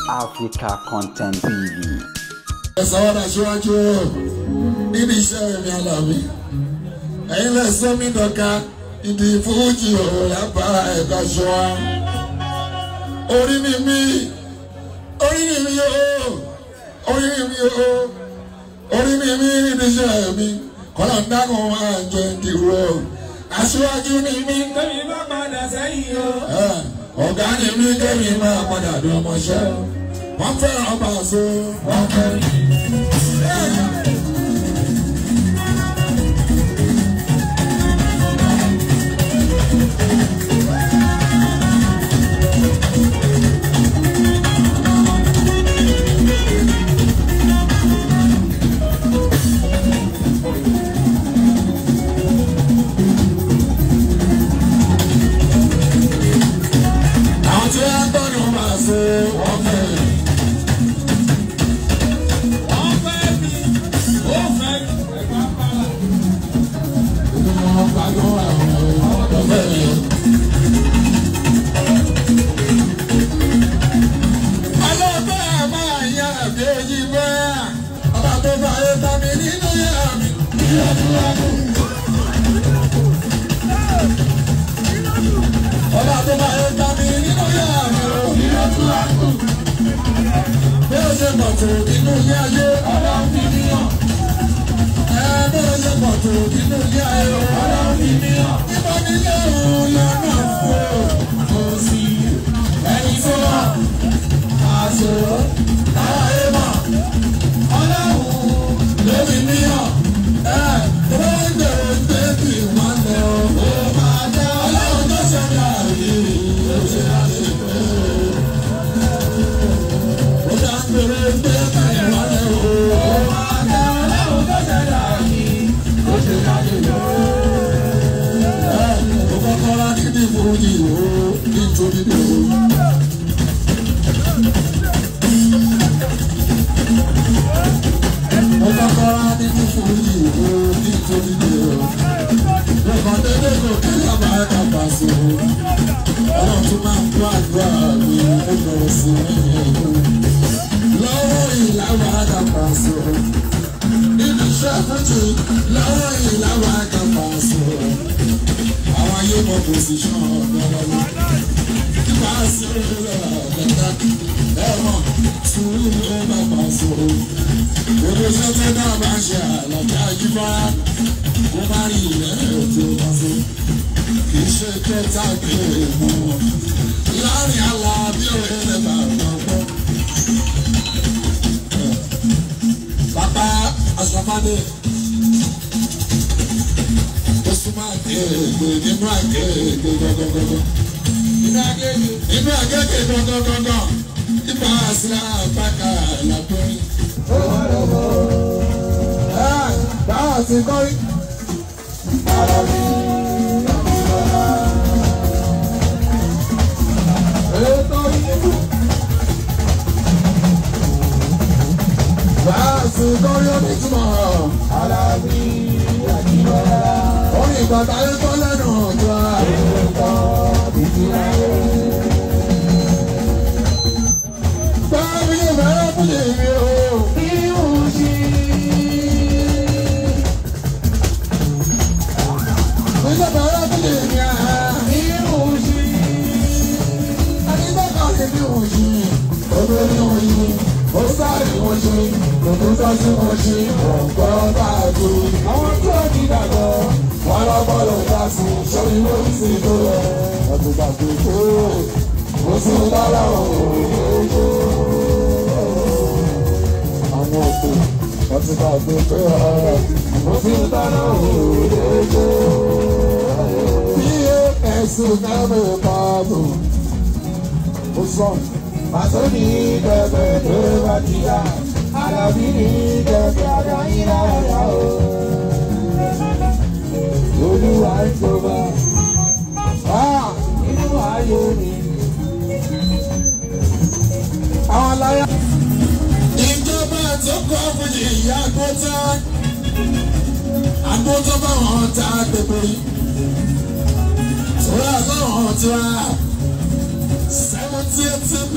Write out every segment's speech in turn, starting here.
Africa Content TV. Ẹ̀sán wọn aṣíwájú níbi iṣẹ́ mi Àlàbí. Ẹ̀yin lẹ sọ mí dọ̀ka ìdí fújì òun lábá ẹ̀ka ṣọ́. Orí ni mí o, orí ni mí níbi iṣẹ́ mi. Kọ́lá ń dákun máa ń jẹ ìdìrò. Aṣíwájú ni mí kẹ́mi má padà sẹ́yìn o. Ọ̀gá ni mí kẹ́mi má padà dùn ọmọṣẹ́. Wọ́n fẹ́ràn Paso, wọ́n fẹ́ràn.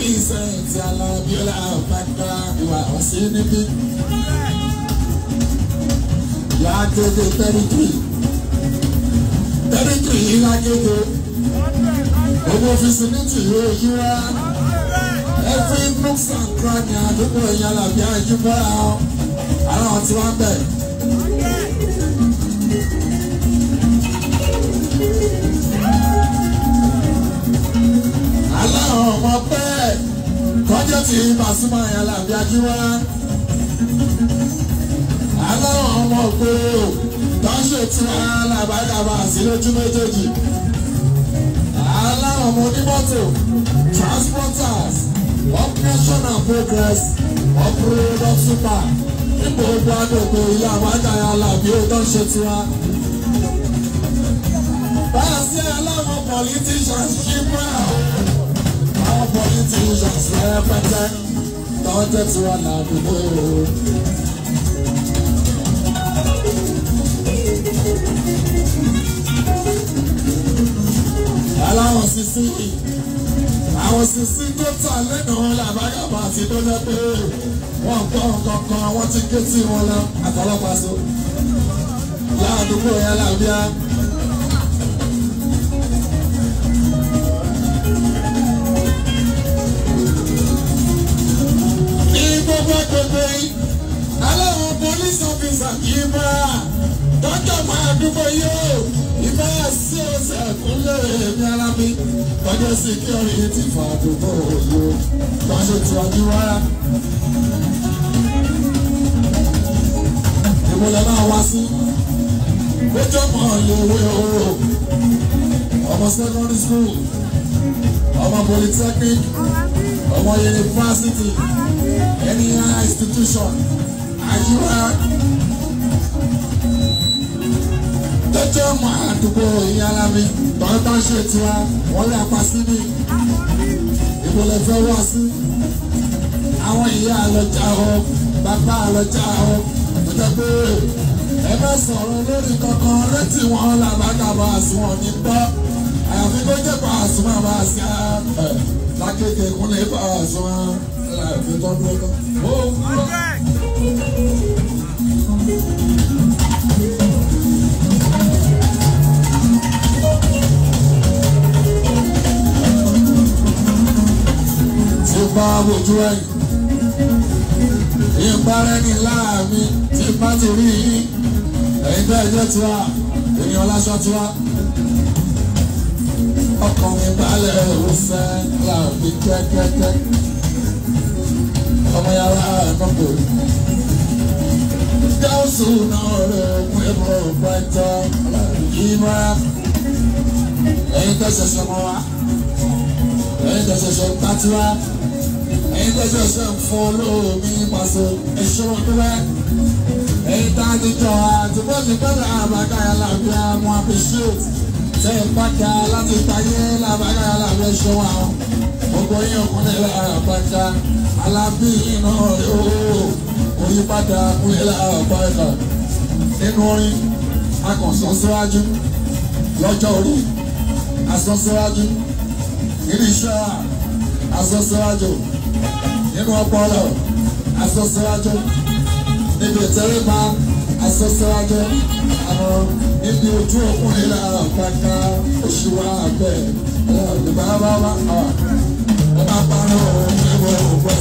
Vincent Alabiola Bàkà ìwà ọ̀sìn níbí. Lágége 33 lágége. Owó fisiniti yóò yí wá. Every nooks and cranny àdúgbò ìyànlá bí àjùbọ̀ àwọn tí wọ́n bẹ̀. Aláwọ̀ ọmọ bẹ́ẹ̀ kọjá tí Pasuma ìyànlá bí àjùbọ̀. Aláwọ̀ ọmọ ògbóró tó ń ṣètò alábàdàbà sí lójú méjèèjì. Aláwọ̀ ọmọ onímọ́tò transporters operation and progress operator super nígbà ogun àdókò ilé àbájáyà làbí ó tó ń ṣe tiwa. Báyà sí aláwọ̀ politicians ṣíbà àwọn politicians rẹpẹtẹ tó ń tẹ̀ tiwa làdúgbò. Aláwọ̀ sísí àwọn sísí tó tà lẹ́nu làbágàbà àti tó jẹ́ pé wọ́n gbọ́ kankan wọ́n ti ké tí wọn lọ àtọlọ́pàá so láàdúgbò yẹn làbíà. Ní gbogbo agbègbè aláwọ̀ police officer kì í bá dọ́kítà máa dúpọ̀ yóò ìbá sí ọ̀sẹ̀ kúnlẹ̀ ní alábí tọ́jú security fún àdúgbò yóò tọ́jú tí wọ́n ti wáyà. Ìmúlẹ̀ náà wá sí lójó mọ̀ léwé oró ọmọ secondary school ọmọ polytechnic ọmọ university any institution àyíwá. Tọ́jọ́ mọ àdúgbò ìyára mi tọ́jọ́ ṣe tiwa wọ́n lè apá sí mi ìbòlẹ̀ fẹ́ wá sí àwọn ìyá àlọ́jà ọ bàbá àlọ́jà ọ ọjọ́ pé ẹ bá sọ̀rọ̀ lórí kankan létí wọn làbàgàbà àsùnwọ̀n ní gbọ́ àyàfi tó jẹ́ pa àsùnwọ̀n bá sí lákéèké kúnlẹ̀ bá àsùnwọ̀n láàbí tó dúró kan. Bá wojú ẹ̀yìn ìparẹ́ ní láàmì tí bá ti rí ẹ̀yìn bẹ́ẹ̀ jẹ́ tiwa ènìyàn láṣọ tiwa ọkàn mi balẹ̀ òwúsẹ́ láàbí kẹ́kẹ́kẹ́ ọmọ yàrá ẹ̀nọ́gbò gáúsù náà rẹ̀ mú ẹ̀rọ pẹ́ntọ́ ìmọ̀ ẹ̀yìn tẹ̀sẹ̀sẹ̀ mọ́ wa ẹ̀yìn tẹ̀sẹ̀sẹ̀ tàtiwa. Ẹ̀yin tẹ́sẹ̀ ṣe ń fún olóòmí pàṣẹ ẹ̀ṣọ́ ọdúnwẹ́. Ẹ̀yin tá a ti jọ àtúbọ̀tì pẹ́lú àbákáyà làbíà mú appreciate. Ṣé ìpàkà láti tayé làbákáyà làbíà ṣe wà ó. Gbogbo yín ọkùnrin làbáká alábí iná rẹ̀ ó. Oyípadà kúnlẹ̀ làbáká. Nínú orin, a kàn sọ síwájú. Lọ́jọ́ orí, a sọ síwájú. Nínú iṣẹ́ a sọ síwájú. Nínú ọpọlọ asọsọwájú níbi ìtẹríba asọsọwájú àwọn níbi ojú ọkùnrin náà pàkà oṣù wa abẹ ìbára wa ọba parọ ìwọ òwò.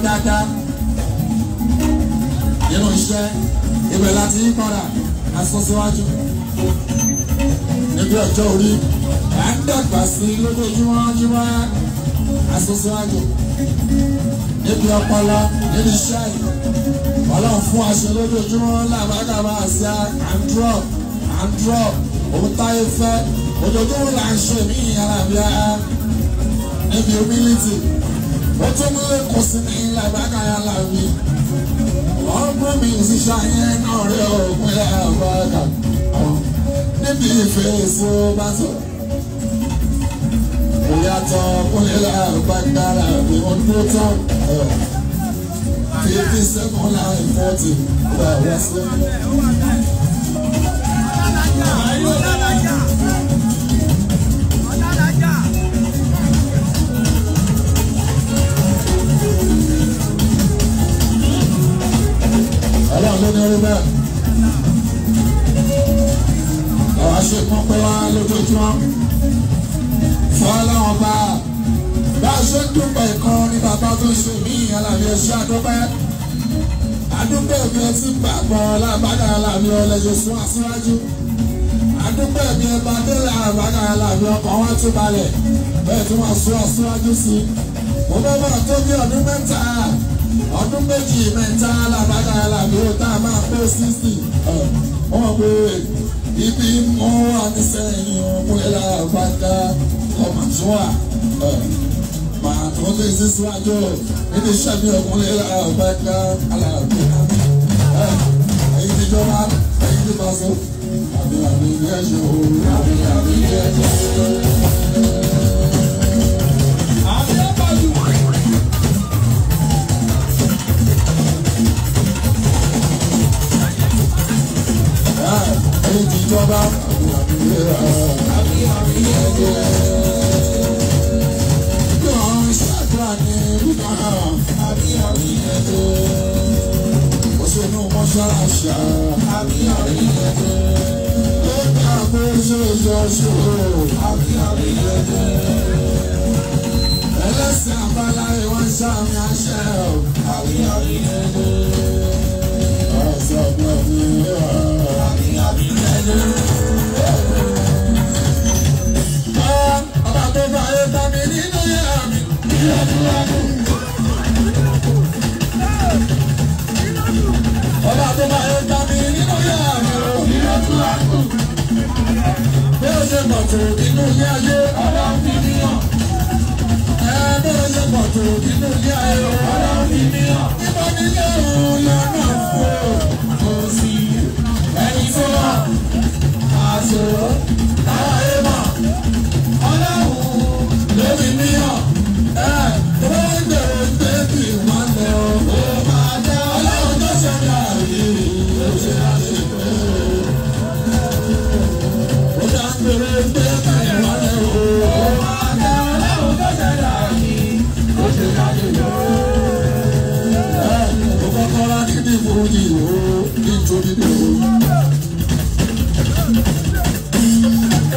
Dáadáa nínú iṣẹ́ ibẹ̀ láti yí padà asọ́síwájú níbi ọjọ́ orí à ń dàgbà sí lójoojúmọ́ jíwá asọ́síwájú níbi ọpọlọ nínú iṣẹ́ ọlọ́run fún aṣọ lójoojúmọ́ làbágàbà àti àndrọ̀ òun táyé fẹ́ ojoojúmọ́ là ń ṣe ní ìyàrá bíi níbi humility ó tún mú kò sí ní làbákàyà làwí ọgbọ́n mi sì ṣàyẹn náà rẹ̀ òpin àbákà níbi ìfẹ́ èso bá sọ. Ìyàtọ̀ kúnlẹ̀ làbákàrà mi ò dúró tán 57 line 40 gba wá sí. Ọlọ́run ló ní orí bẹ́ẹ̀. Àwọn aṣèkún pé wá lójoojúmọ́ fún ọlọ́run bá a ṣe ń dúpẹ́ ìkan ní bàbá tó ṣe mí Alábí ẹṣẹ́ àdúpẹ́. Àdúpẹ́ mi ẹ ti gbàgbọ́ lábàdà Alábí ọlẹ́jọ́ sún àṣíwájú. Àdúpẹ́ mi ẹ bá dé lábàdà Alábí ọkàn wá tún balẹ̀ bẹ́ẹ̀ tí wọ́n sún àṣíwájú sí. Mo bẹ́ bá tó bí ọdún mẹ́ta. Ọdún méjì mẹ́ta lábàdà Alábí ó tá a máa pé 60. Wọ́n gbé ibi mú àníṣẹ́yìn òkúlẹ̀ lábàdà ọmọ tó wà. Màá tó lè síwájú níbi iṣẹ́ mi òkúlẹ̀ lábàdà Alábí. Ẹ̀yin ti jọba, ẹ̀yin ti pàṣẹ. Àbí àbí ní ẹ̀ṣẹ̀ òru, àbí àbí ní ẹ̀ṣẹ̀ òru. Ìjọba yóò ṣàdúrà ní òṣèlú mọ́ṣáláṣí ló dá bó ṣe yọṣọ ẹlẹ́sìn àbáláyé wọ́n ṣàmì àṣẹ ọ̀sẹ̀ ọ̀gbọ̀n mi. Ọba tó bá yẹ bá mi nínú yàrá mi. Ọba tó bá yẹ bá mi nínú yàrá mi. Bí ó ṣe pọ̀ tó nínú ilé ayé, Ọlọ́run fi mí hàn. Bí ó ṣe pọ̀ tó nínú ilé ayé, Ọlọ́run fi mí hàn. Níbo ni lóòrùn lọ́nà fún kò sí ẹni tó hàn. Àṣọ táwọn ayé mọ̀, Ọlọ́run lórí mi hàn. Tó bá ń gbèrò pé kí wọ́n lọ, ó máa dá Ọlọ́run tó ṣẹ̀dá yìí ló ṣe àṣepé. Ó dá ń gbèrò pé kí wọ́n lọ, ó máa dá Ọlọ́run tó ṣẹ̀dá yìí ló ṣe àṣepé. Ó kọ́kọ́ rá nídìí fún ìwò nítorí ìwò.